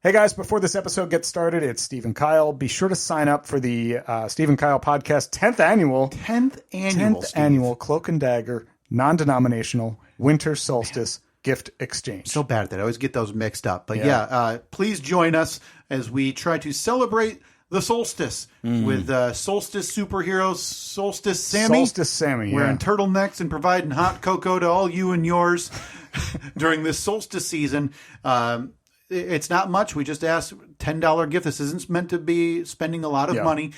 Hey guys, before this episode gets started, it's Steve and Kyle. Be sure to sign up for the Steve and Kyle podcast 10th annual Cloak and Dagger non-denominational winter solstice gift exchange. So bad that I always get those mixed up. But please join us as we try to celebrate the solstice with solstice superheroes, Solstice Sammy. Solstice Sammy, wearing turtlenecks and providing hot cocoa to all you and yours during this solstice season. It's not much. We just asked $10 gift. This isn't meant to be spending a lot of money.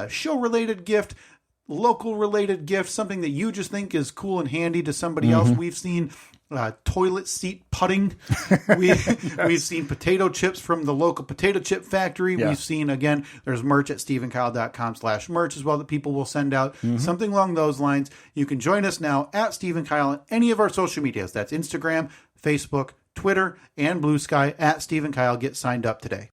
Show-related gift, local-related gift, something that you just think is cool and handy to somebody else. We've seen toilet seat putting. We've seen potato chips from the local potato chip factory. We've seen, again, there's merch at stephenkyle.com/merch as well that people will send out. Something along those lines. You can join us now at Steve and Kyle on any of our social medias. That's Instagram, Facebook, Twitter, and Blue Sky at Steve and Kyle. Get signed up today.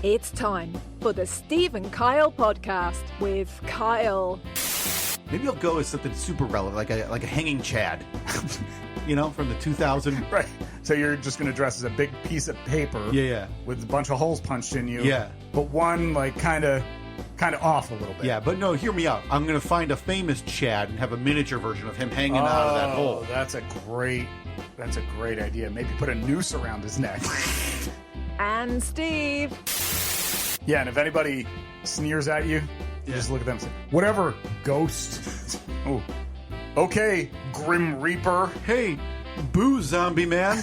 It's time for the Steve and Kyle podcast with Kyle. Maybe I'll go with something super relevant, like a hanging Chad. You know, from the 2000. Right. So you're just going to dress as a big piece of paper with a bunch of holes punched in you. Yeah. But one, like, kind of off a little bit. Yeah, but no, hear me out. I'm going to find a famous Chad and have a miniature version of him hanging out of that hole. That's a great idea. Maybe put a noose around his neck. And Steve. Yeah, and if anybody sneers at you, you just look at them and say, whatever, ghost. Oh, okay, Grim Reaper. Hey, boo, zombie man.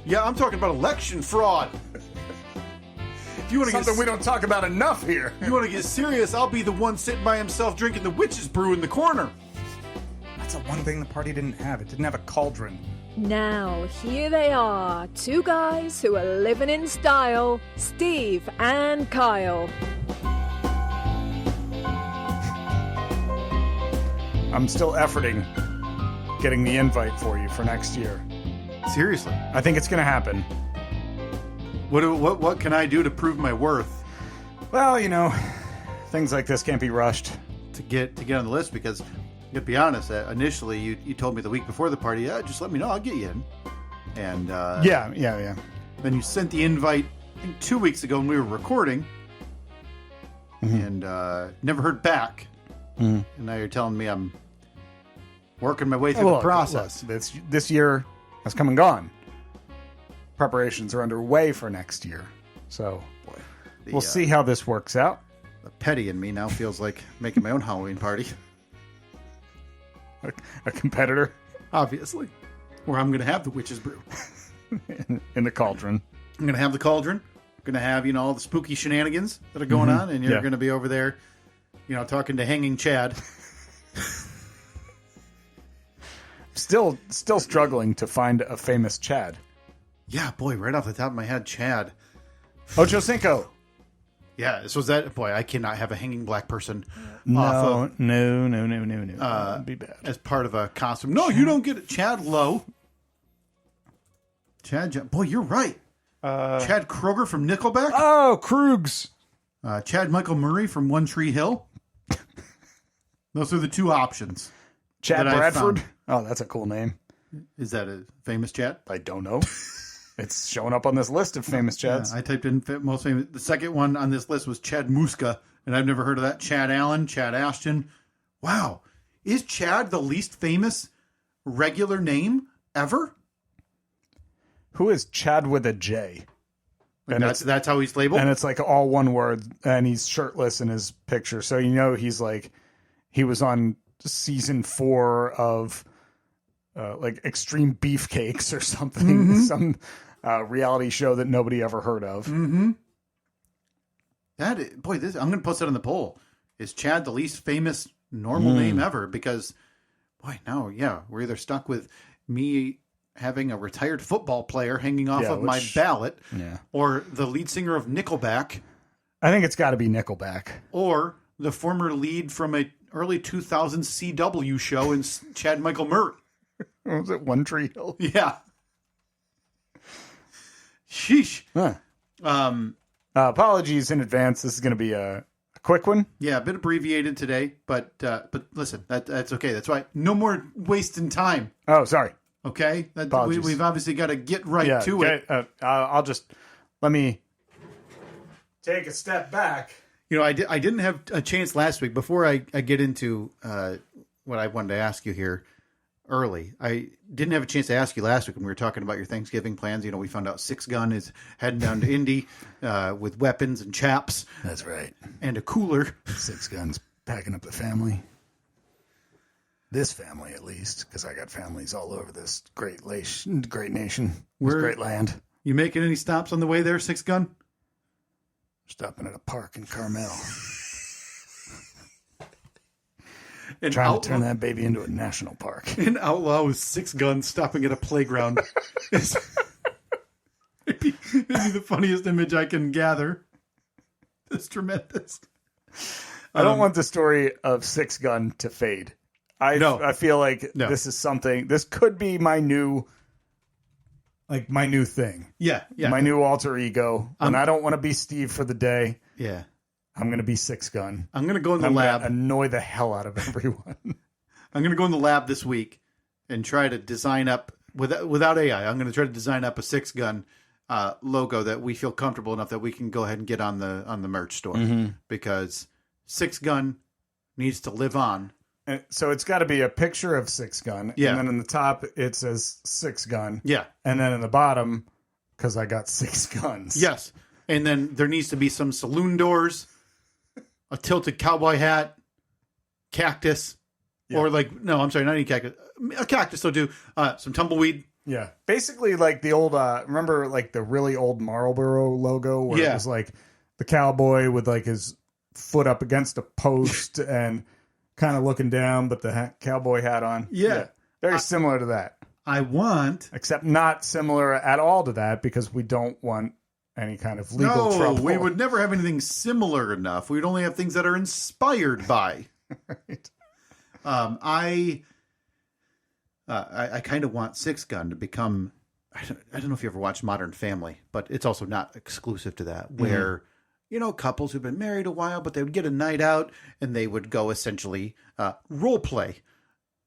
Yeah, I'm talking about election fraud. If you want to Something we don't talk about enough here. You want to get serious, I'll be the one sitting by himself drinking the witch's brew in the corner. That's the one thing the party didn't have. It didn't have a cauldron. Now, here they are, two guys who are living in style, Steve and Kyle. I'm still efforting getting the invite for you for next year. Seriously? I think it's going to happen. What can I do to prove my worth? Well, you know, things like this can't be rushed. To get on the list, because... to be honest, initially you told me the week before the party, just let me know, I'll get you in. And yeah. Then you sent the invite, I think 2 weeks ago when we were recording, and never heard back. And now you're telling me I'm working my way through the process. Look, this year has come and gone. Preparations are underway for next year, so we'll see how this works out. The petty in me now feels like making my own Halloween party. A competitor? Obviously. Where I'm going to have the witch's brew. in the cauldron. I'm going to have the cauldron. I'm going to have, all the spooky shenanigans that are going on. And you're going to be over there, talking to hanging Chad. Still struggling to find a famous Chad. Yeah, boy, right off the top of my head, Chad. Ocho Cinco. Yeah, so that, boy, I cannot have a hanging black person. No. That'd be bad. As part of a costume. No, you don't get it. Chad Lowe. Boy, you're right. Chad Kroger from Nickelback. Oh, Krugs. Chad Michael Murray from One Tree Hill. Those are the two options. Chad Bradford. Oh, that's a cool name. Is that a famous Chad? I don't know. It's showing up on this list of famous Chads. Yeah, I typed in most famous. The second one on this list was Chad Muska, and I've never heard of that. Chad Allen, Chad Ashton. Wow. Is Chad the least famous regular name ever? Who is Chad with a J? And that's how he's labeled? And it's like all one word, and he's shirtless in his picture. So he's like, he was on season 4 of like Extreme Beefcakes or something. Some reality show that nobody ever heard of. I'm going to post that on the poll. Is Chad the least famous normal name ever? Because, boy, now, we're either stuck with me having a retired football player hanging off of my ballot, or the lead singer of Nickelback. I think it's got to be Nickelback. Or the former lead from a early 2000s CW show in Chad Michael Murray. Was it One Tree Hill? Yeah. Sheesh. Huh. Apologies in advance. This is going to be a quick one? Yeah, a bit abbreviated today, but listen, that's okay. That's why no more wasting time. Oh, sorry. Okay, Apologies. we've obviously got to get right to it. I'll just let me take a step back. You know, I didn't have a chance last week. Before I get into what I wanted to ask you here early, I didn't have a chance to ask you last week when we were talking about your Thanksgiving plans. You know, we found out Six Gun is heading down to Indy with weapons and chaps. That's right. And a cooler. Six Gun's packing up the family. This family, at least, because I got families all over this great nation, this great land. You making any stops on the way there, Six Gun? Stopping at a park in Carmel. Trying to turn that baby into a national park. An outlaw with Six Guns stopping at a playground is maybe the funniest image I can gather. It's tremendous. I don't want the story of Six Gun to fade. I feel like this is something. This could be my new thing. Yeah. My new alter ego. And I don't want to be Steve for the day. Yeah. I'm going to be Six Gun. I'm going to go in the lab. Annoy the hell out of everyone. I'm going to go in the lab this week and try to design up, without AI, I'm going to try to design up a Six Gun logo that we feel comfortable enough that we can go ahead and get on the merch store. Mm-hmm. Because Six Gun needs to live on. So it's got to be a picture of Six Gun. Yeah. And then in the top, it says Six Gun. Yeah. And then in the bottom, because I got 6 guns. Yes. And then there needs to be some saloon doors, a tilted cowboy hat, cactus, or no, I'm sorry, not any cactus. A cactus will do. Some tumbleweed. Yeah. Basically like the old, remember like the really old Marlboro logo where it was like the cowboy with like his foot up against a post and kind of looking down, but the cowboy hat on. Yeah. Very similar to that. Except not similar at all to that because we don't want any kind of legal trouble. We would never have anything similar enough. We'd only have things that are inspired by. Right. I kind of want Six Gun to become, I don't know if you ever watched Modern Family, but it's also not exclusive to that, where couples who've been married a while, but they would get a night out and they would go essentially role play.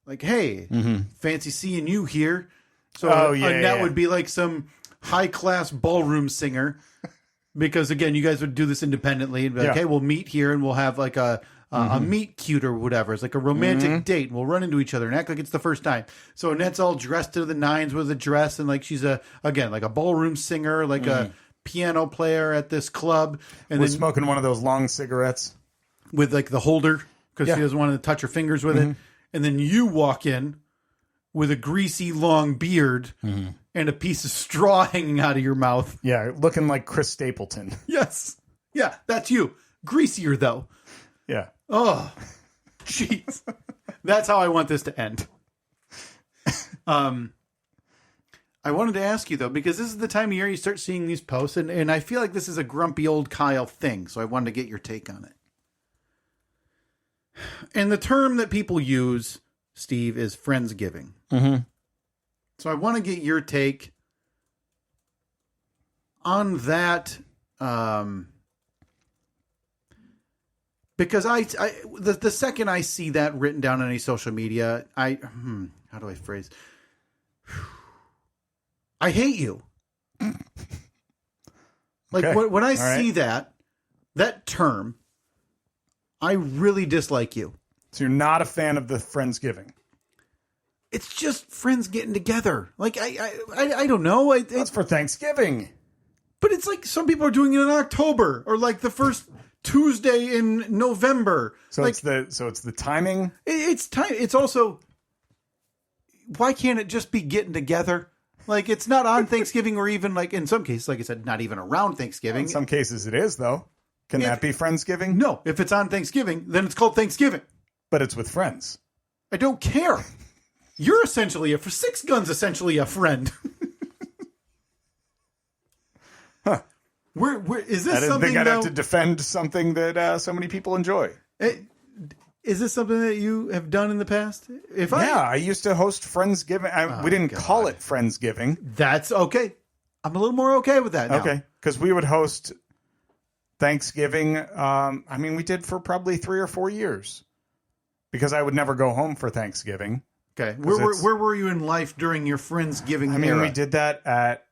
Like, hey, fancy seeing you here. So that would be like some high-class ballroom singer. Because, again, you guys would do this independently and be like, hey, we'll meet here and we'll have like a meet cute or whatever. It's like a romantic date. And we'll run into each other and act like it's the first time. So Annette's all dressed to the nines with a dress and like she's like a ballroom singer, like a piano player at this club. And then smoking one of those long cigarettes. With like the holder because she doesn't want to touch her fingers with it. And then you walk in with a greasy long beard and a piece of straw hanging out of your mouth. Yeah, looking like Chris Stapleton. Yes. Yeah, that's you. Greasier, though. Yeah. Oh, jeez. That's how I want this to end. I wanted to ask you, though, because this is the time of year you start seeing these posts, and I feel like this is a grumpy old Kyle thing, so I wanted to get your take on it. And the term that people use, Steve, is Friendsgiving. So I want to get your take on that, because the second I see that written down on any social media, how do I phrase? I hate you. Like when I see that term, I really dislike you. So you're not a fan of the Friendsgiving? It's just friends getting together. Like, I don't know. It's for Thanksgiving. But it's like some people are doing it in October or like the first Tuesday in November. So like, it's the timing. It's time. It's also, why can't it just be getting together? Like, it's not on Thanksgiving or even like in some cases, like I said, not even around Thanksgiving. In some cases it is though. Can that be Friendsgiving? No. If it's on Thanksgiving, then it's called Thanksgiving. But it's with friends. I don't care. You're essentially Six Gun's essentially a friend. Huh. Where is this something? They got to defend something that so many people enjoy. Is this something that you have done in the past? I used to host Friendsgiving. We didn't call it Friendsgiving. That's okay. I'm a little more okay with that now. Okay, because we would host Thanksgiving, I mean, we did for probably 3 or 4 years because I would never go home for Thanksgiving. Okay. Where were you in life during your Friendsgiving era? I mean, we did that at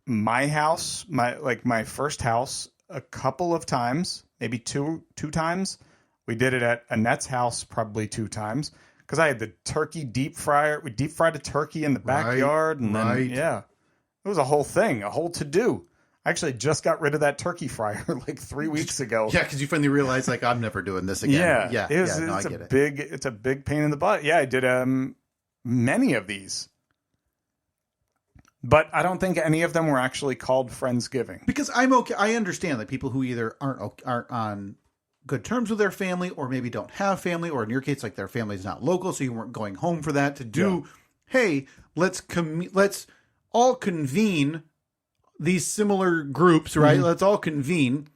my house, my first house, a couple of times, maybe two times. We did it at Annette's house probably 2 times because I had the turkey deep fryer. We deep fried a turkey in the backyard. And then, yeah, it was a whole thing, a whole to-do. I actually just got rid of that turkey fryer like 3 weeks ago. Yeah, because you finally realized, like, I'm never doing this again. Yeah. I get it. It's a big pain in the butt. Yeah, I did many of these. But I don't think any of them were actually called Friendsgiving. Because I'm okay. I understand that people who either aren't on good terms with their family or maybe don't have family, or in your case, like their family's not local, so you weren't going home for that to do, hey, let's all convene these similar groups, right? Mm-hmm. Let's all convene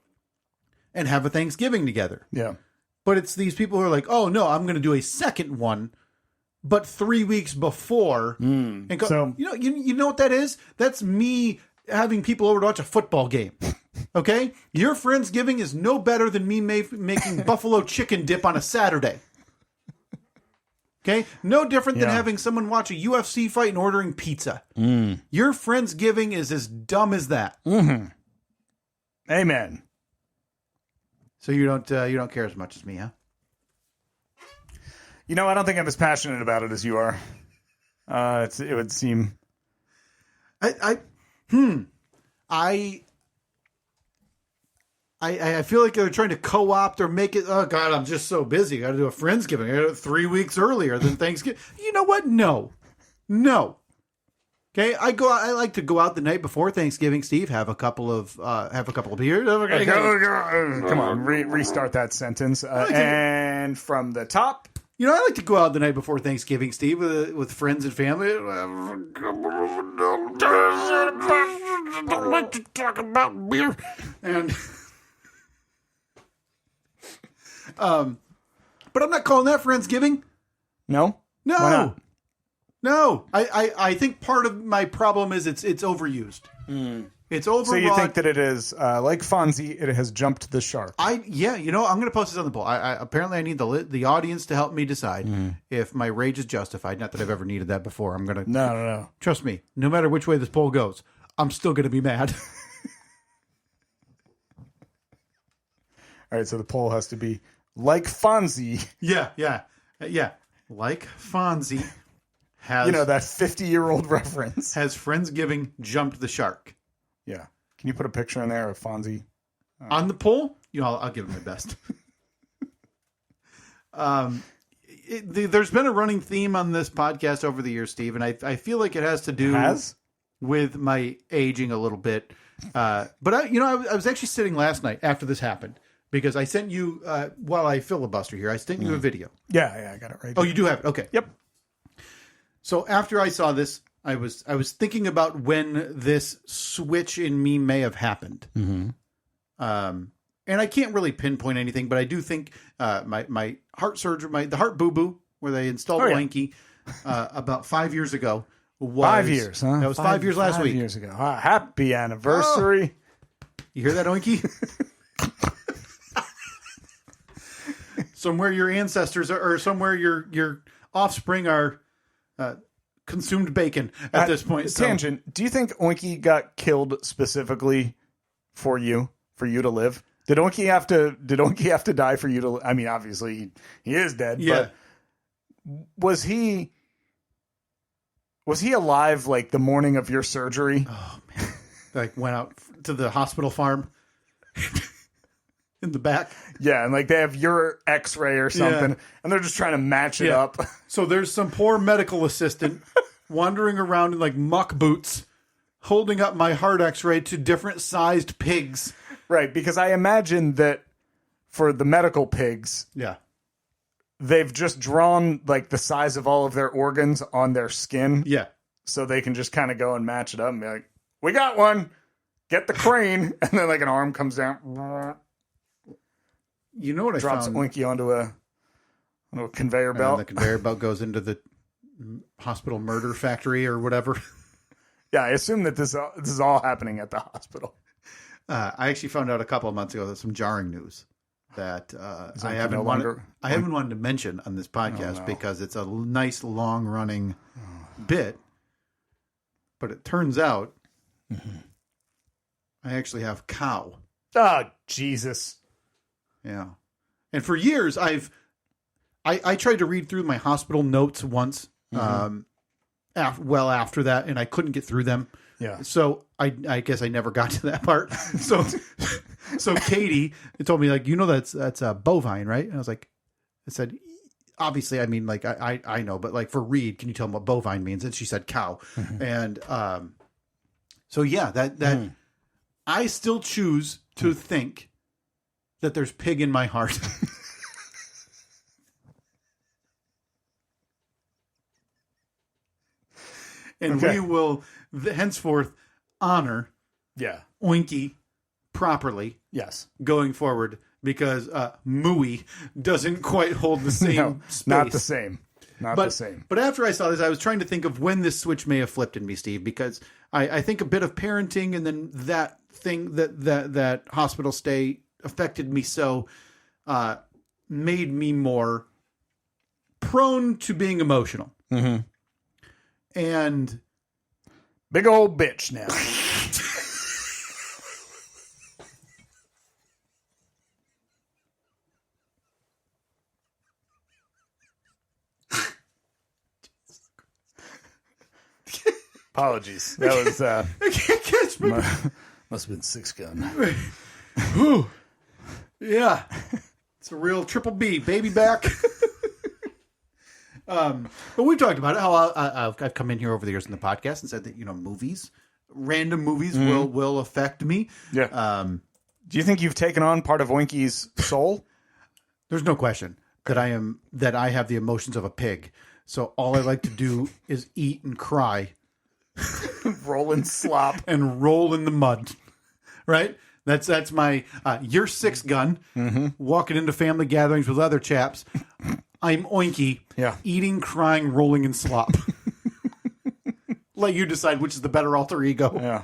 and have a Thanksgiving together. Yeah. But it's these people who are like, oh, no, I'm going to do a second one, but 3 weeks before. And go, so, you know what that is? That's me having people over to watch a football game. Okay? Your Friendsgiving is no better than me making buffalo chicken dip on a Saturday. Okay? No different than having someone watch a UFC fight and ordering pizza. Your Friendsgiving is as dumb as that. Mm-hmm. Amen. So you don't care as much as me, huh? I don't think I'm as passionate about it as you are. It would seem. I feel like they're trying to co-opt or make it. Oh God, I'm just so busy. Got to do a Friendsgiving. I got it 3 weeks earlier than Thanksgiving. You know what? No. Okay, I like to go out the night before Thanksgiving. Steve, have a couple of beers. Come on, restart that sentence. And from the top. I like to go out the night before Thanksgiving, Steve, with friends and family. I don't like to talk about beer. And but I'm not calling that Friendsgiving. No. Why not? No. I think part of my problem is it's overused. It's overwrought. So you think that it is like Fonzie? It has jumped the shark. I'm going to post this on the poll. Apparently I need the audience to help me decide if my rage is justified. Not that I've ever needed that before. I'm gonna no. Trust me. No matter which way this poll goes, I'm still gonna be mad. All right. So the poll has to be like Fonzie. Yeah. Like Fonzie has that 50-year-old reference. Has Friendsgiving jumped the shark? Yeah. Can you put a picture in there of Fonzie? On the poll? I'll give it my best. There's been a running theme on this podcast over the years, Steve, and I feel like it has to do with my aging a little bit. But I was actually sitting last night after this happened because I sent you, while I filibuster here, I sent you a video. Yeah, I got it right. Oh, you do have it? Okay. Yep. So after I saw this, I was thinking about when this switch in me may have happened. Mm-hmm. And I can't really pinpoint anything, but I do think my heart surgery, the heart boo-boo, where they installed Oinky about 5 years ago. 5 years, huh? That was 5 years last week. 5 years ago. Happy anniversary. Oh. You hear that, Oinky? Somewhere your ancestors or somewhere your offspring are consumed bacon at this point. Tangent. Do you think Oinky got killed specifically for you to live? Did Oinky have to die for you to? I mean, obviously he is dead. Yeah. But was he alive like the morning of your surgery? Oh man! Like went out to the hospital farm in the back. Yeah, and like they have your X-ray or something, and they're just trying to match it up. So there's some poor medical assistant wandering around in like muck boots, holding up my heart X-ray to different sized pigs. Right, because I imagine that for the medical pigs, they've just drawn like the size of all of their organs on their skin. Yeah. So they can just kind of go and match it up and be like, we got one. Get the crane. And then like an arm comes down. You know what drops I found? Oinky onto a conveyor belt. And the conveyor belt goes into the hospital murder factory or whatever. Yeah, I assume that this is all happening at the hospital. I actually found out a couple of months ago that some jarring news that I haven't wanted to mention on this podcast because it's a nice long running bit. But it turns out I actually have cow. Oh, Jesus. Yeah. And for years I tried to read through my hospital notes once, after that, and I couldn't get through them. Yeah. So I guess I never got to that part. So Katie told me, like, that's a bovine, right? And I was like, I said, obviously, I mean, like, I know, but like for Reed, can you tell him what bovine means? And she said cow. And so yeah, that I still choose to think that there's pig in my heart. And we will henceforth honor Oinky properly. Yes. Going forward, because Mooey doesn't quite hold the same space. Not the same. The same. But after I saw this, I was trying to think of when this switch may have flipped in me, Steve, because I think a bit of parenting and then that thing that hospital stay affected me so made me more prone to being emotional. Mm-hmm. And big old bitch now. Apologies. That was I can't catch me. Must have been 6-gun. Whew. Yeah. It's a real triple B, baby back. But we've talked about it, how I've come in here over the years in the podcast and said that, random movies will affect me. Yeah. Do you think you've taken on part of Winky's soul? There's no question that I have the emotions of a pig. So all I like to do is eat and cry. Roll in slop. And roll in the mud. Right? That's my year 6 gun. Mm-hmm. Walking into family gatherings with other chaps. I'm Oinky. Yeah. Eating, crying, rolling in slop. Let you decide which is the better alter ego. Yeah.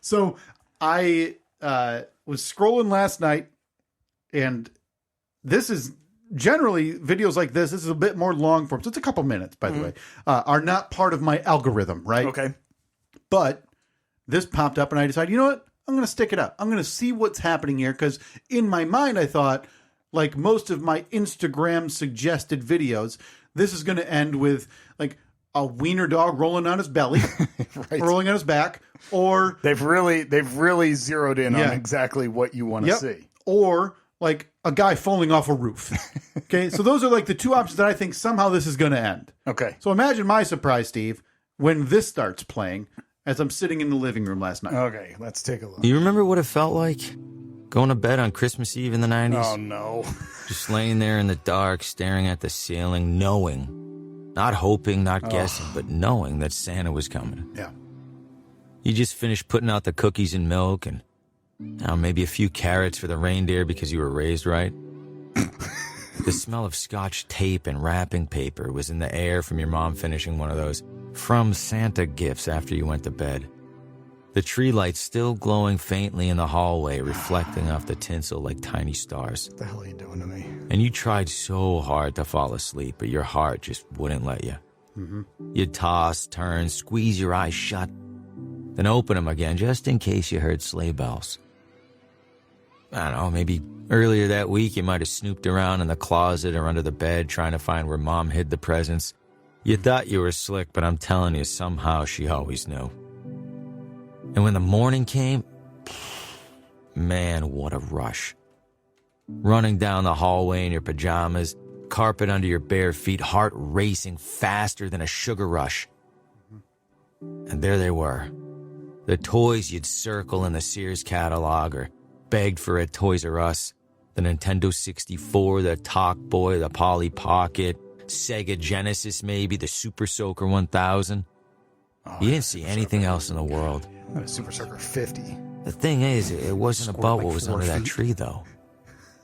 So I was scrolling last night, and this is generally videos like this is a bit more long form. So it's a couple minutes, by the way, are not part of my algorithm, right? Okay. But this popped up, and I decided, you know what? I'm going to stick it up. I'm going to see what's happening here, because in my mind, I thought, like most of my Instagram suggested videos, this is going to end with like a wiener dog rolling on his belly, right. Rolling on his back, or they've really zeroed in on exactly what you want to see, or like a guy falling off a roof. Okay, so those are like the two options that I think somehow this is going to end. Okay, so imagine my surprise, Steve, when this starts playing as I'm sitting in the living room last night. Okay, let's take a look. Do you remember what it felt like going to bed on Christmas Eve in the 90s? Oh, no. Just laying there in the dark, staring at the ceiling, knowing, not hoping, not guessing, but knowing that Santa was coming. Yeah. You just finished putting out the cookies and milk and maybe a few carrots for the reindeer because you were raised right. The smell of Scotch tape and wrapping paper was in the air from your mom finishing one of those From Santa gifts after you went to bed. The tree lights still glowing faintly in the hallway, reflecting off the tinsel like tiny stars. What the hell are you doing to me? And you tried so hard to fall asleep, but your heart just wouldn't let you. Mm-hmm. You'd toss, turn, squeeze your eyes shut, then open them again just in case you heard sleigh bells. I don't know, maybe earlier that week you might have snooped around in the closet or under the bed trying to find where Mom hid the presents. You thought you were slick, but I'm telling you, somehow she always knew. And when the morning came, man, what a rush. Running down the hallway in your pajamas, carpet under your bare feet, heart racing faster than a sugar rush. And there they were. The toys you'd circle in the Sears catalog or begged for at Toys R Us. The Nintendo 64, the Talk Boy, the Polly Pocket, Sega Genesis maybe, the Super Soaker 1000. You didn't see anything else in the world. A Super Soaker 50. The thing is, it wasn't about what was under that tree, though.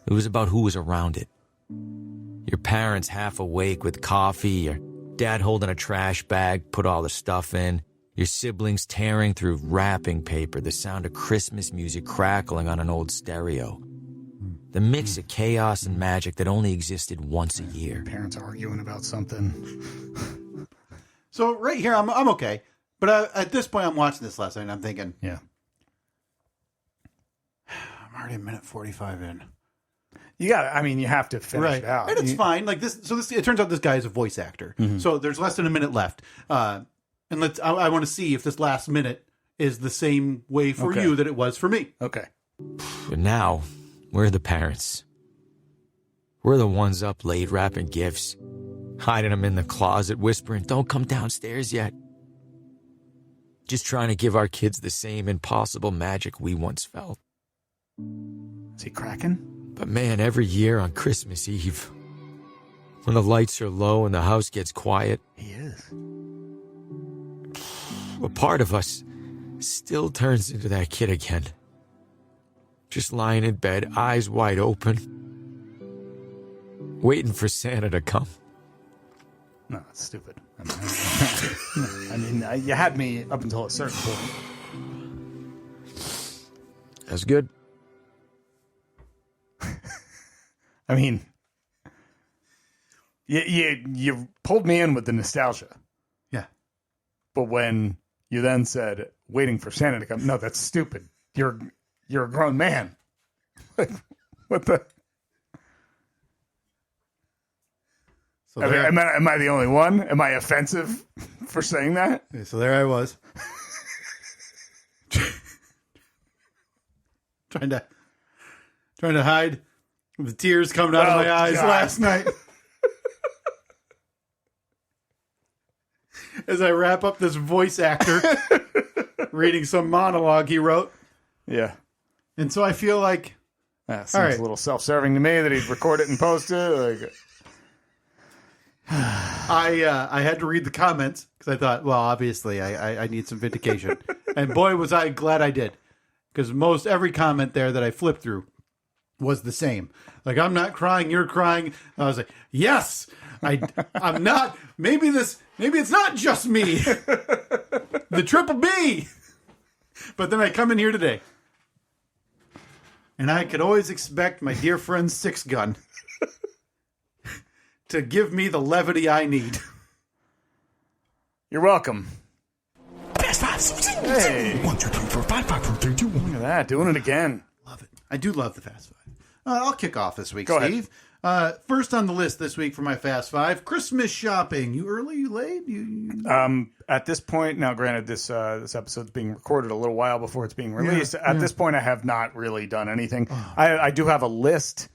It was about who was around it. Your parents half awake with coffee, your dad holding a trash bag, put all the stuff in, Your siblings tearing through wrapping paper, the sound of Christmas music crackling on an old stereo. The mix of chaos and magic that only existed once a year. Parents arguing about something. So right here, I'm okay. But at this point, I'm watching this last night, and I'm thinking, Yeah. I'm already a minute 45 in. You have to finish it out. And it's fine. Like this, so it turns out this guy is a voice actor. So there's less than a minute left. And I want to see if this last minute is the same way for you that it was for me. Okay. But now, we're the parents. We're the ones up late wrapping gifts, hiding them in the closet, whispering, "Don't come downstairs yet." Just trying to give our kids the same impossible magic we once felt. Is he cracking? But man, every year on Christmas Eve, when the lights are low and the house gets quiet, He is. a part of us still turns into that kid again. Just lying in bed, eyes wide open, waiting for Santa to come. No, that's stupid. You had me up until a certain point. That's good. I mean, you pulled me in with the nostalgia. Yeah. But when you then said, waiting for Santa to come, no, that's stupid. You're a grown man. Like, what the? So Am I the only one? Am I offensive for saying that? So there I was. trying to hide the tears coming out of my eyes last night. As I wrap up this voice actor reading some monologue he wrote. Yeah. And so I feel like That seems all right. a little self-serving to me that he'd record it and post it. Like, I had to read the comments because I thought, well, obviously I need some vindication. And boy, was I glad I did. Because most every comment there that I flipped through was the same. Like, I'm not crying, you're crying. I was like, yes, I'm not. Maybe it's not just me. The triple B. But then I come in here today. And I could always expect my dear friend Six Gun to give me the levity I need. you're welcome. Fast five. Hey. 1, 2, 3, 4, 5, 5, 4, 3, 2, 1. Look at that, doing it again. Love it. I do love the Fast Five. I'll kick off this week, Go ahead. Steve. First on the list this week for my Fast Five, Christmas shopping. You early, you late? At this point, now granted, this episode's being recorded a little while before it's being released. At this point, I have not really done anything. I do have a list.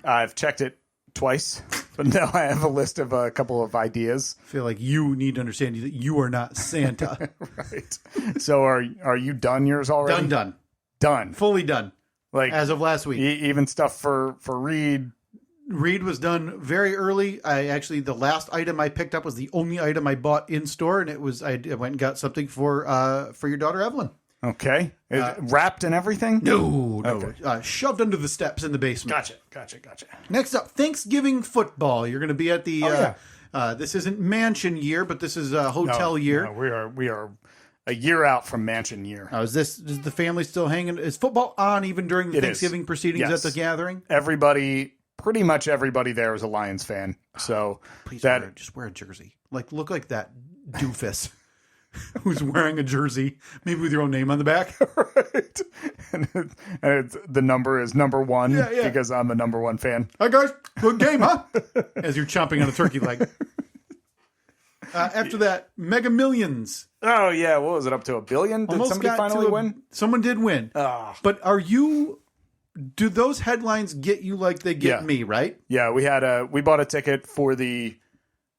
I've checked it twice, but now I have a list of a couple of ideas. I feel like you need to understand that you are not Santa. Right. So are you done yours already? Done. Fully done. Like As of last week. Even stuff for Reed. Reed was done very early. The last item I picked up was the only item I bought in store, and it was I went and got something for your daughter Evelyn. Okay. Wrapped and everything? No. Okay. Shoved under the steps in the basement. Gotcha. Next up, Thanksgiving football. You're going to be at the. yeah. This isn't mansion year, but this is hotel year. No, we are a year out from mansion year. Is the family still hanging? Is football on even during the Thanksgiving proceedings Yes. at the gathering? Pretty much everybody there is a Lions fan. So Please just wear a jersey. Look like that doofus who's wearing a jersey, maybe with your own name on the back. Right. And the number is number 1 because I'm a number 1 fan. Hi guys, good game, huh? As you're chomping on a turkey leg. After that, Mega Millions. Oh yeah, what was it, up to $1 billion? Did Almost somebody got finally to win? Someone did win. But do those headlines get you like they get me, right? Yeah, we bought a ticket for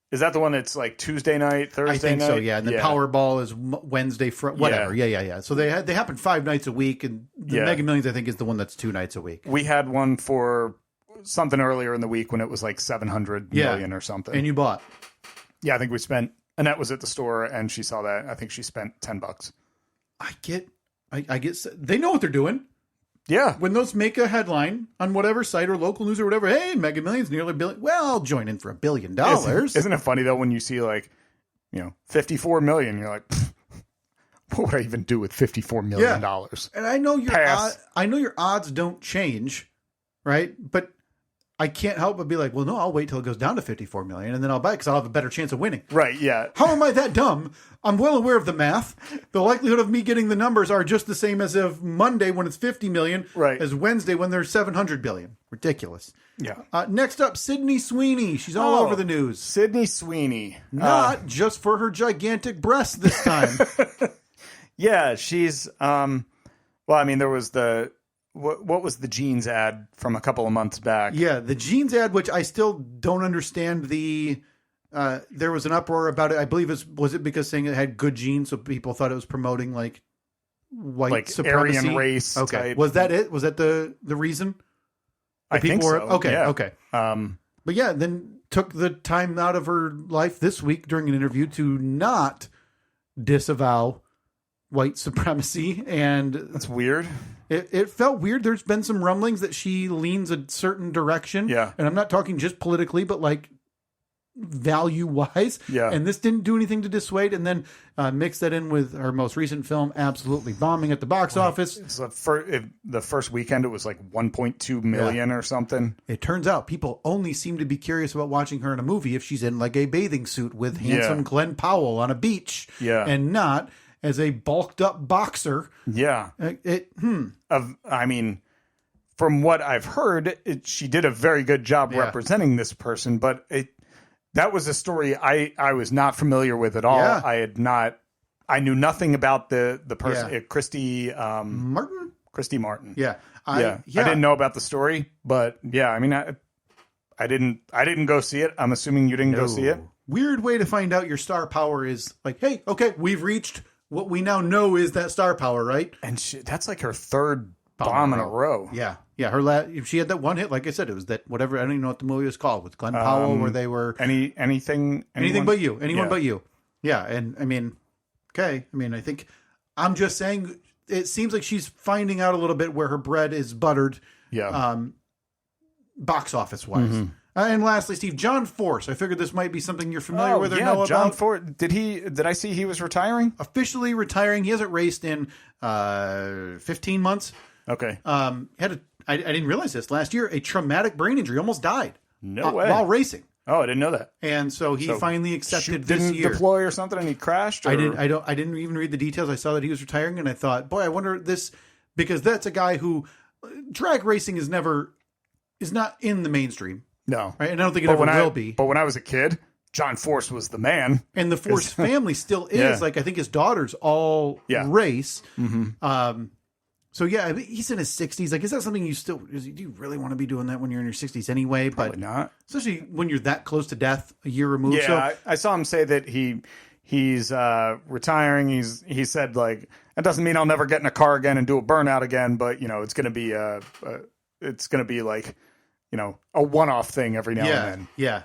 is that the one that's like Tuesday night, Thursday night? I think so, yeah. And the Powerball is Wednesday, whatever. Yeah. So they happen 5 nights a week, and the Mega Millions, I think, is the one that's 2 nights a week. We had one for something earlier in the week when it was like 700 million or something. And you bought? Yeah, I think we spent. Annette was at the store and she saw that. I think she spent $10. I get. They know what they're doing. Yeah. When those make a headline on whatever site or local news or whatever, hey, Mega Millions nearly $1 billion. Well, I'll join in for $1 billion. Isn't it funny though when you see 54 million, you're like, what would I even do with $54 million? And I know your odds don't change, right? But I can't help but be like, well, no, I'll wait till it goes down to 54 million and then I'll buy it because I'll have a better chance of winning. Right, yeah. How am I that dumb? I'm well aware of the math. The likelihood of me getting the numbers are just the same as of Monday when it's 50 million, right, as Wednesday when there's 700 billion. Ridiculous. Yeah. Next up, Sydney Sweeney. She's all over the news. Sydney Sweeney. Not just for her gigantic breasts this time. Yeah, she's, well, I mean, there was what was the jeans ad from a couple of months back? Yeah, the jeans ad, which I still don't understand there was an uproar about it. I believe was it because saying it had good genes, so people thought it was promoting like white supremacy, Aryan race. Okay, type. Was that it? Was that the reason? I think so. Okay, yeah. okay. But yeah, then took the time out of her life this week during an interview to not disavow white supremacy, and that's weird. It felt weird. There's been some rumblings that she leans a certain direction. Yeah. And I'm not talking just politically, but like value-wise. Yeah. And this didn't do anything to dissuade. And then mix that in with her most recent film, absolutely bombing at the box office. It's the first weekend, it was like 1.2 million or something. It turns out people only seem to be curious about watching her in a movie if she's in like a bathing suit with handsome Glenn Powell on a beach. Yeah. And not as a bulked up boxer. Yeah. I mean, from what I've heard, she did a very good job representing this person, but that was a story I was not familiar with at all. Yeah. I knew nothing about the person, Christy Martin. Christy Martin. Yeah. I didn't know about the story, but yeah, I mean, I didn't go see it. I'm assuming you didn't go see it. Weird way to find out your star power is like, hey, okay, we've reached what we now know is that star power, right? And that's like her third bomb in a row. Yeah. Yeah. If she had that one hit, like I said, it was that whatever, I don't even know what the movie was called with Glenn Powell, where they were anything but you, anyone but you. Yeah. And I mean, okay. I mean, I think I'm just saying it seems like she's finding out a little bit where her bread is buttered. Yeah. Box office wise. Mm-hmm. And lastly, Steve, John Force. I figured this might be something you're familiar with or know about. John Force. Did I see he was retiring? Officially retiring. He hasn't raced in 15 months. Okay. I didn't realize this. Last year, a traumatic brain injury, almost died. No way. While racing. Oh, I didn't know that. And so he finally accepted this didn't year. Deploy or something, and he crashed. Or? I didn't even read the details. I saw that he was retiring, and I thought, boy, I wonder this, because that's a guy who drag racing is not in the mainstream. No. Right? And I don't think it ever will be. But when I was a kid, John Force was the man. And the Force family still is. Yeah. Like, I think his daughters all race. Mm-hmm. So, yeah, he's in his 60s. Like, is that something do you really want to be doing that when you're in your 60s anyway? Probably not. Especially when you're that close to death, a year removed. Yeah, I saw him say that he's retiring. He said, like, that doesn't mean I'll never get in a car again and do a burnout again, but, you know, it's going to be like, you know, a one-off thing every now and then. Yeah.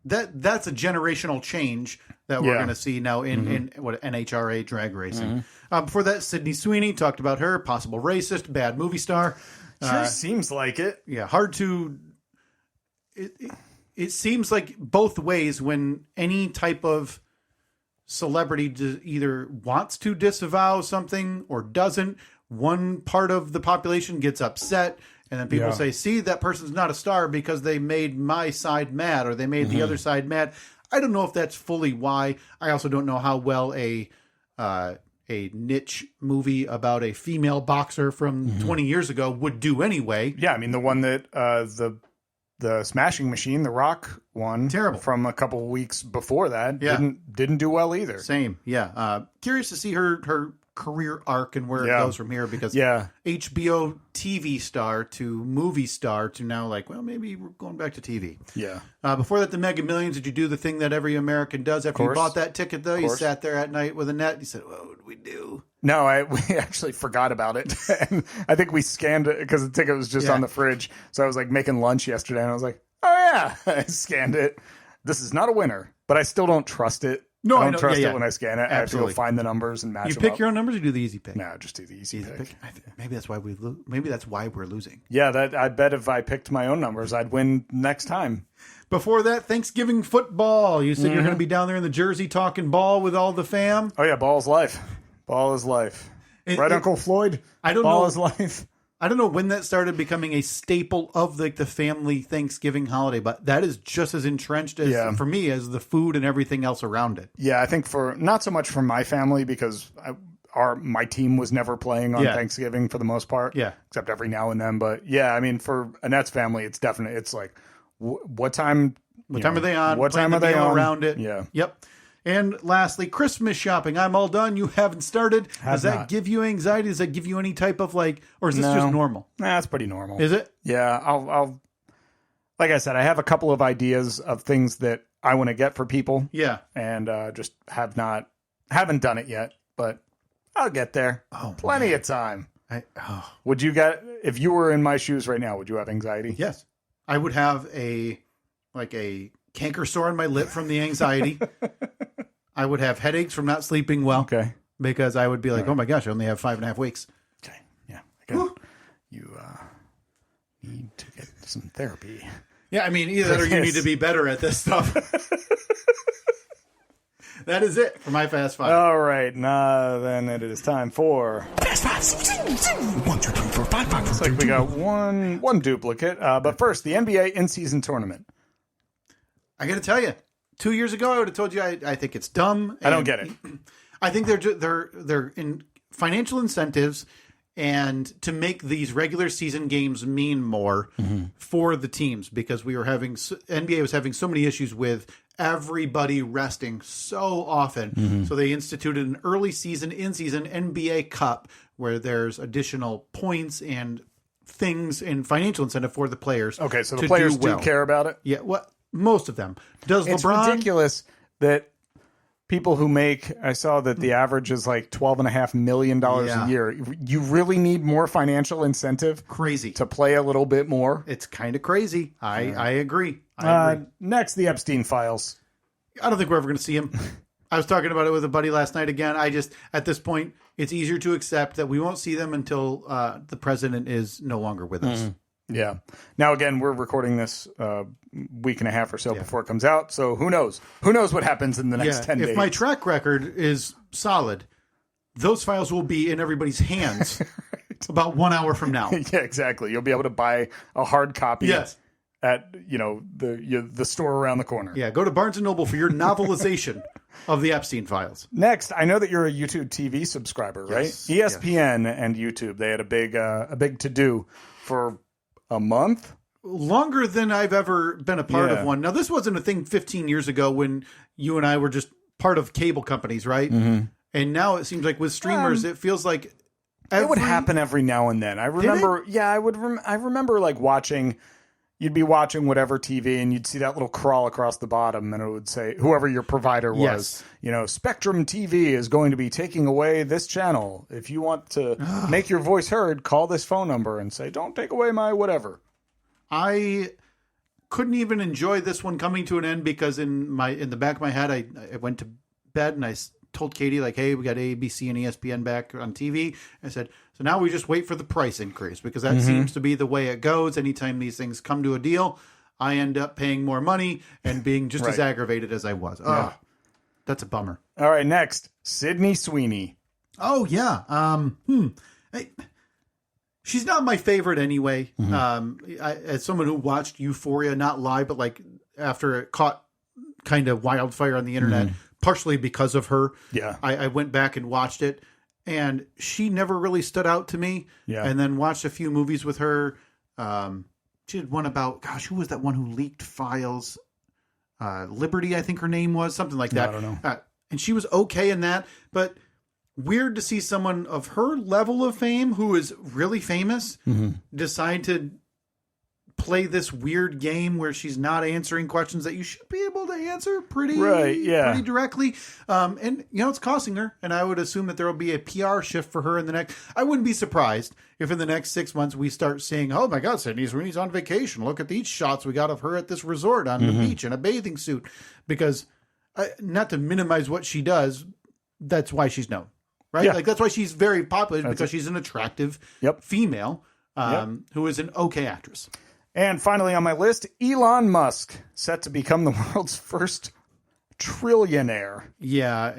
That's a generational change that we're going to see now in NHRA drag racing. Mm-hmm. Before that, Sydney Sweeney talked about her, possible racist, bad movie star. Sure seems like it. Yeah, hard to... It seems like both ways when any type of celebrity either wants to disavow something or doesn't, one part of the population gets upset. And then people say, see, that person's not a star because they made my side mad or they made the other side mad. I don't know if that's fully why. I also don't know how well a niche movie about a female boxer from 20 years ago would do anyway. Yeah, I mean, the one that the Smashing Machine, the Rock one, terrible, from a couple of weeks before that, didn't do well either. Same, yeah. Curious to see her career arc and where it goes from here, because HBO TV star to movie star to now, like, well, maybe we're going back to TV. Yeah. Before that, the Mega Millions. Did you do the thing that every American does after you bought that ticket, though? You sat there at night with a net. You said, what would we do? No, we actually forgot about it. And I think we scanned it because the ticket was just on the fridge. So I was like making lunch yesterday and I was like, oh yeah, I scanned it. This is not a winner, but I still don't trust it. No, I don't trust it when I scan it. I have to go find the numbers and match them up. You pick your own numbers or do the easy pick? No, just do the easy pick. Maybe that's why we're losing. Yeah, I bet if I picked my own numbers, I'd win next time. Before that, Thanksgiving football. You said you're going to be down there in the Jersey talking ball with all the fam. Oh, yeah, ball is life. Ball is life. Right, Uncle Floyd? I don't ball know. Is life. I don't know when that started becoming a staple of the family Thanksgiving holiday, but that is just as entrenched as for me as the food and everything else around it. Yeah, I think not so much for my family because my team was never playing on Thanksgiving for the most part. Yeah. Except every now and then. But yeah, I mean, for Annette's family, it's like, what time? What time are they on? What time are they on? Around it. Yeah. Yep. And lastly, Christmas shopping. I'm all done. You haven't started. Does that give you anxiety? Does that give you any type of or is this just normal? Nah, it's pretty normal. Is it? Yeah. I'll like I said, I have a couple of ideas of things that I want to get for people. Yeah. And just haven't done it yet, but I'll get there. Oh, plenty of time. Would you if you were in my shoes right now, would you have anxiety? Yes. I would have a canker sore on my lip from the anxiety. I would have headaches from not sleeping well. Okay. Because I would be like, oh my gosh, I only have 5.5 weeks. Okay. Yeah. You need to get some therapy. Yeah, I mean, either that or you need to be better at this stuff. That is it for my Fast Five. All right. Then it is time for Fast Five. 1, 2, 3, 4, 5, 5, 4, looks like we got one duplicate. But first, the NBA in-season tournament. I got to tell you, 2 years ago, I would have told you I think it's dumb. I don't get it. I think they're in financial incentives and to make these regular season games mean more for the teams because NBA was having so many issues with everybody resting so often. So they instituted an early season, in-season NBA Cup where there's additional points and things and financial incentive for the players. Okay, so the players do care about it? Yeah, most of them. Does it's LeBron? Ridiculous that people who I saw that the average is like $12.5 million a year. You really need more financial incentive Crazy. To play a little bit more. It's kind of crazy. I agree. Next, the Epstein files. I don't think we're ever going to see him. I was talking about it with a buddy last night again. At this point, it's easier to accept that we won't see them until the president is no longer with us. Yeah. Now, again, we're recording this week and a half or so before it comes out. So who knows? Who knows what happens in the next 10 days? If my track record is solid, those files will be in everybody's hands about 1 hour from now. Yeah, exactly. You'll be able to buy a hard copy at the store around the corner. Yeah, go to Barnes & Noble for your novelization of the Epstein files. Next, I know that you're a YouTube TV subscriber, right? Yes, ESPN and YouTube, they had a big to-do for a month? Longer than I've ever been a part of one. Now, this wasn't a thing 15 years ago when you and I were just part of cable companies, right? And now it seems like with streamers, it feels like it would happen every now and then. I remember, I remember like you'd be watching whatever TV and you'd see that little crawl across the bottom and it would say, whoever your provider was, Spectrum TV is going to be taking away this channel. If you want to make your voice heard, call this phone number and say, don't take away my whatever. I couldn't even enjoy this one coming to an end because in the back of my head, I went to bed and I told Katie, like, hey, we got ABC and ESPN back on TV. I said, so now we just wait for the price increase because that seems to be the way it goes. Anytime these things come to a deal, I end up paying more money and being just as aggravated as I was. Oh, that's a bummer. All right, next, Sydney Sweeney. Oh, yeah. She's not my favorite anyway. As someone who watched Euphoria, not live, but like after it caught kind of wildfire on the internet, partially because of her. Yeah. I went back and watched it and she never really stood out to me. Yeah. And then watched a few movies with her. She did one about, who was that one who leaked files? Liberty, I think her name was, something like that. I don't know. And she was okay in that, but weird to see someone of her level of fame who is really famous decide to play this weird game where she's not answering questions that you should be able to answer pretty directly. And, it's costing her. And I would assume that there will be a PR shift for her in the next. I wouldn't be surprised if in the next 6 months we start seeing, oh my God, Sydney Sweeney's on vacation. Look at these shots we got of her at this resort on the beach in a bathing suit. Because, not to minimize what she does, that's why she's known. Right? Yeah. Like, that's why she's very popular, because she's an attractive female who is an okay actress. And finally on my list, Elon Musk, set to become the world's first trillionaire. Yeah,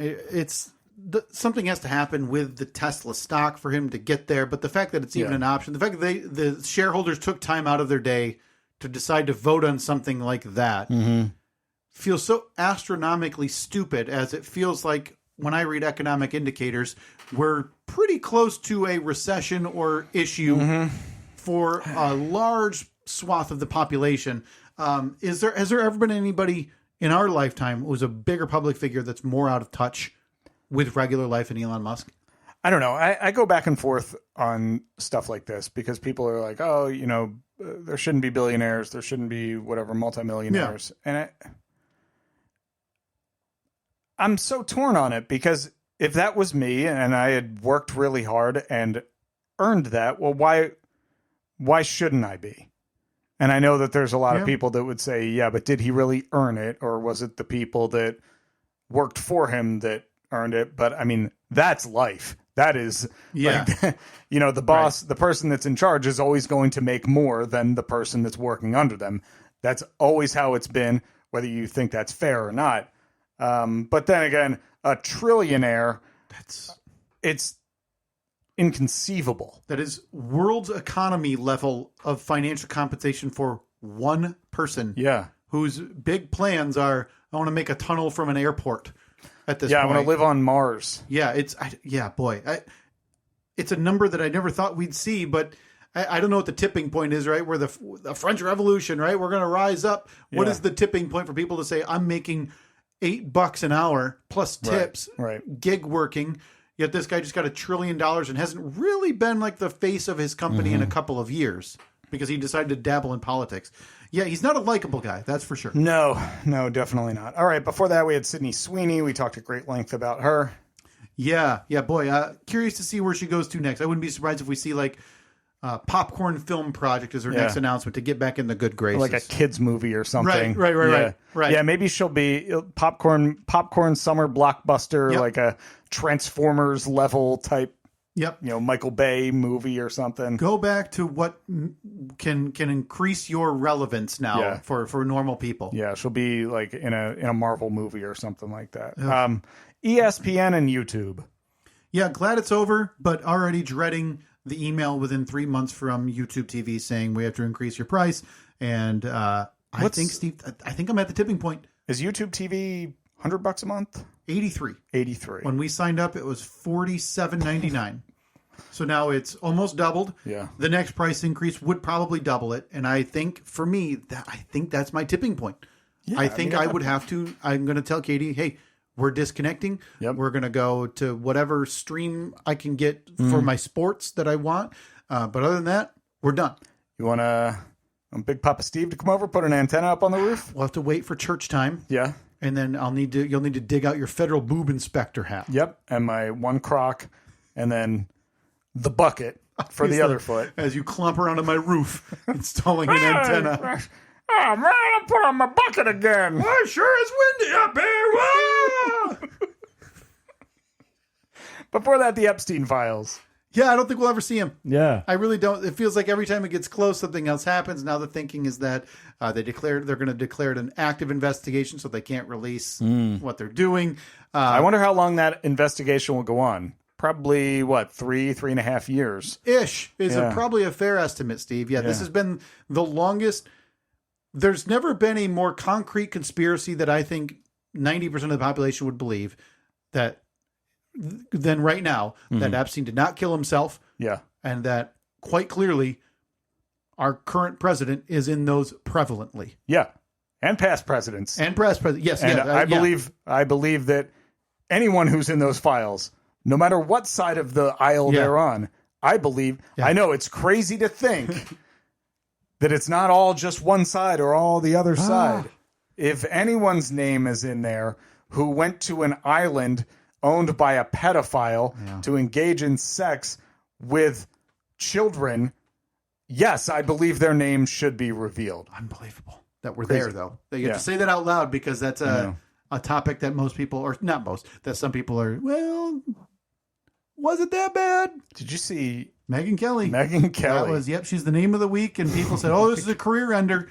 something has to happen with the Tesla stock for him to get there. But the fact that it's even an option, the fact that the shareholders took time out of their day to decide to vote on something like that feels so astronomically stupid, as it feels like when I read economic indicators, we're pretty close to a recession or issue for a large swath of the population. Has there ever been anybody in our lifetime who was a bigger public figure that's more out of touch with regular life than Elon Musk? I don't know. I go back and forth on stuff like this because people are like, oh, there shouldn't be billionaires. There shouldn't be whatever multimillionaires. And I'm so torn on it because if that was me and I had worked really hard and earned that, well, why shouldn't I be? And I know that there's a lot of people that would say, yeah, but did he really earn it? Or was it the people that worked for him that earned it? But I mean, that's life. That is, the boss, the person that's in charge is always going to make more than the person that's working under them. That's always how it's been, whether you think that's fair or not. But then again, a trillionaire, it's inconceivable. That is world's economy level of financial compensation for one person. Yeah. Whose big plans are, I want to make a tunnel from an airport at this point. I want to live on Mars. Yeah, it's a number that I never thought we'd see, but I don't know what the tipping point is, right? Where the French Revolution, right? We're going to rise up. What is the tipping point for people to say, I'm making $8 an hour plus tips, gig working, yet this guy just got $1 trillion and hasn't really been like the face of his company in a couple of years because he decided to dabble in politics. Yeah, he's not a likable guy, that's for sure. No, definitely not. All right, before that we had Sydney Sweeney. We talked at great length about her. Yeah, boy. Curious to see where she goes to next. I wouldn't be surprised if we see like Popcorn Film Project as her next announcement to get back in the good graces. Like a kids movie or something. Right. Yeah, maybe she'll be popcorn summer blockbuster, like a Transformers level type. Yep. Michael Bay movie or something. Go back to what can increase your relevance now for normal people. Yeah, she'll be like in a Marvel movie or something like that. ESPN and YouTube. Yeah, glad it's over, but already dreading the email within 3 months from YouTube TV saying we have to increase your price. And I think, Steve, I think I'm at the tipping point. Is YouTube TV $100 a month? 83. When we signed up, it was $47.99. So now it's almost doubled. Yeah. The next price increase would probably double it. And I think for me, that's my tipping point. Yeah, I think I would have to, I'm going to tell Katie, hey, we're disconnecting. Yep. We're going to go to whatever stream I can get for my sports that I want. But other than that, we're done. You want Big Papa Steve to come over, put an antenna up on the roof? We'll have to wait for church time. Yeah. And then you'll need to dig out your federal boob inspector hat. Yep. And my one crock and then the bucket for the other foot. As you clomp around on my roof, installing an antenna. Oh, man, I put on my bucket again. Oh, sure is windy up here. Whoa! Before that, the Epstein files. Yeah, I don't think we'll ever see him. Yeah. I really don't. It feels like every time it gets close, something else happens. Now the thinking is that they're going to declare it an active investigation, so they can't release what they're doing. I wonder how long that investigation will go on. Probably, 3.5 years? Ish is probably a fair estimate, Steve. Yeah, this has been the longest. There's never been a more concrete conspiracy that I think 90% of the population would believe than right now, that Epstein did not kill himself. Yeah. And that quite clearly our current president is in those prevalently. Yeah. And past presidents. Yes. And I believe that anyone who's in those files, no matter what side of the aisle they're on, I believe, I know it's crazy to think that it's not all just one side or all the other side. If anyone's name is in there who went to an island owned by a pedophile to engage in sex with children, yes, I believe their name should be revealed. Unbelievable that we're there, though. You have to say that out loud because that's a topic that most people, or not most, that some people are, Was it that bad? Did you see Megyn Kelly? Megyn Kelly? That was, she's the name of the week, and people said, "Oh, this is a career ender."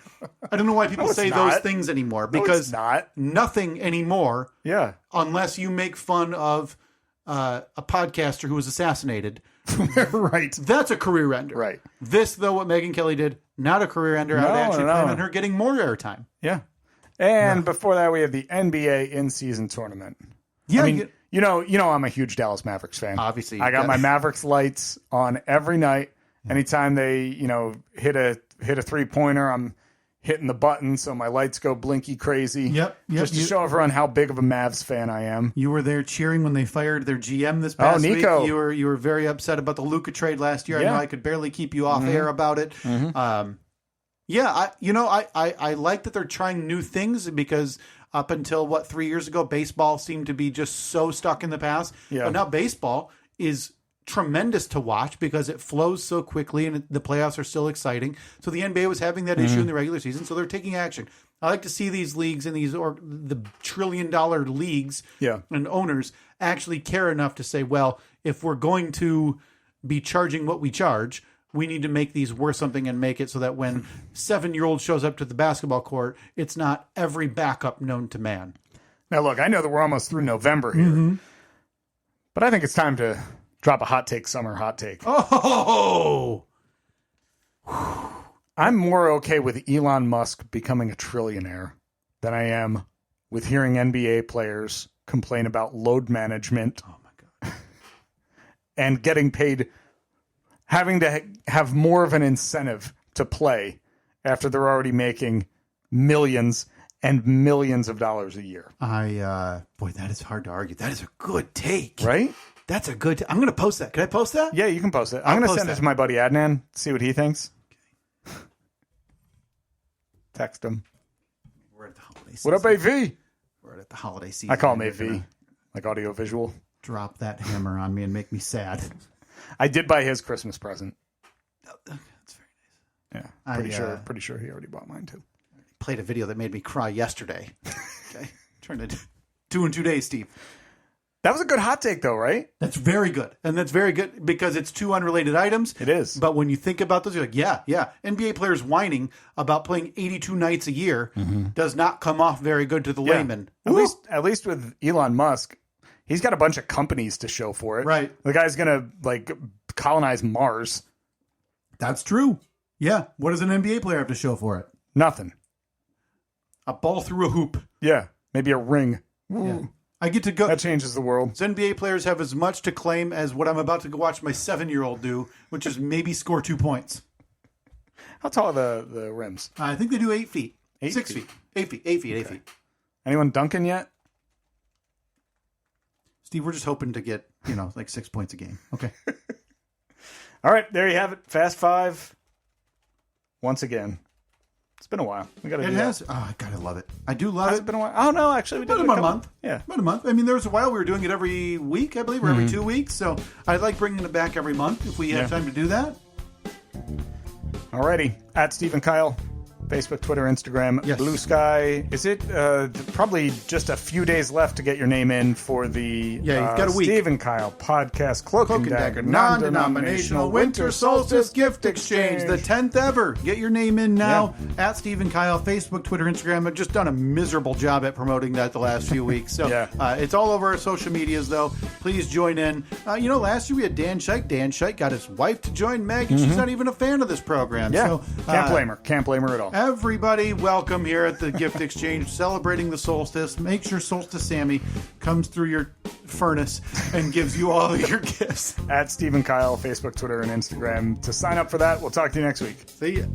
I don't know why people say those things anymore, because nothing anymore. Yeah, unless you make fun of a podcaster who was assassinated. Right. That's a career ender. Right. This, though, what Megyn Kelly did, not a career ender. I would actually plan on her getting more airtime. Yeah. And before that, we have the NBA in-season tournament. Yeah, I mean, you know, I'm a huge Dallas Mavericks fan. Obviously, I got my Mavericks lights on every night. Anytime they, hit a 3-pointer, I'm hitting the button so my lights go blinky crazy. Yep. Just to show everyone how big of a Mavs fan I am. You were there cheering when they fired their GM this past Nico. week. You were very upset about the Luka trade last year. Yeah. I know I could barely keep you off air about it. Mm-hmm. I like that they're trying new things, because up until 3 years ago, baseball seemed to be just so stuck in the past. Yeah. But now baseball is tremendous to watch because it flows so quickly and the playoffs are still exciting. So the NBA was having that issue in the regular season, so they're taking action. I like to see these leagues and the trillion-dollar leagues and owners actually care enough to say, well, if we're going to be charging what we charge, we need to make these worth something and make it so that when 7-year-old shows up to the basketball court, it's not every backup known to man. Now, look, I know that we're almost through November here, but I think it's time to drop a hot take, summer hot take. Oh! I'm more okay with Elon Musk becoming a trillionaire than I am with hearing NBA players complain about load management. Oh, my God. And getting paid, having to have more of an incentive to play after they're already making millions and millions of dollars a year. Boy, that is hard to argue. That is a good take. Right? That's a good... I'm going to post that. Can I post that? Yeah, you can post it. I'm going to send it to my buddy Adnan, see what he thinks. Okay. Text him. We're at the holiday season. What up, AV? We're at the holiday season. I call him AV, like audio visual. Drop that hammer on me and make me sad. I did buy his Christmas present. Oh, that's very nice. Yeah, pretty sure he already bought mine too. Played a video that made me cry yesterday. Okay. Trying to 2 in 2 days, Steve. That was a good hot take, though, right? That's very good. And that's very good because it's two unrelated items. It is. But when you think about those, you're like, yeah. NBA players whining about playing 82 nights a year does not come off very good to the layman. At least with Elon Musk, he's got a bunch of companies to show for it. Right. The guy's going to, colonize Mars. That's true. Yeah. What does an NBA player have to show for it? Nothing. A ball through a hoop. Yeah. Maybe a ring. Yeah. I get to go. That changes the world. So NBA players have as much to claim as what I'm about to go watch my 7-year-old do, which is maybe score 2 points. How tall are the rims? I think they do 8 feet. 6 feet. 8 feet. 8 feet. Okay. 8 feet. Anyone dunking yet? Steve, we're just hoping to get, 6 points a game. Okay. All right. There you have it. Fast 5. Once again. It's been a while. We got to do has. That. Oh, I gotta love it. I do love it. It's been a while. Oh no, actually, we did about a month. Yeah, about a month. I mean, there was a while we were doing it every week, I believe, or every 2 weeks. So I'd like bringing it back every month if we have time to do that. Alrighty, at Stephen Kyle, Facebook, Twitter, Instagram, Blue Sky. Is it probably just a few days left to get your name in for the you've got a week. Stephen Kyle podcast Cloak and Dagger non-denominational winter solstice gift exchange, the 10th ever. Get your name in now at Stephen Kyle, Facebook, Twitter, Instagram. I've just done a miserable job at promoting that the last few weeks. So it's all over our social medias, though. Please join in. Last year we had Dan Scheich. Dan Scheich got his wife to join Meg, and she's not even a fan of this program. Yeah, so, can't blame her. Can't blame her at all. Everybody, welcome here at the Gift Exchange, celebrating the solstice. Make sure Solstice Sammy comes through your furnace and gives you all of your gifts. At Stephen Kyle, Facebook, Twitter, and Instagram to sign up for that. We'll talk to you next week. See ya.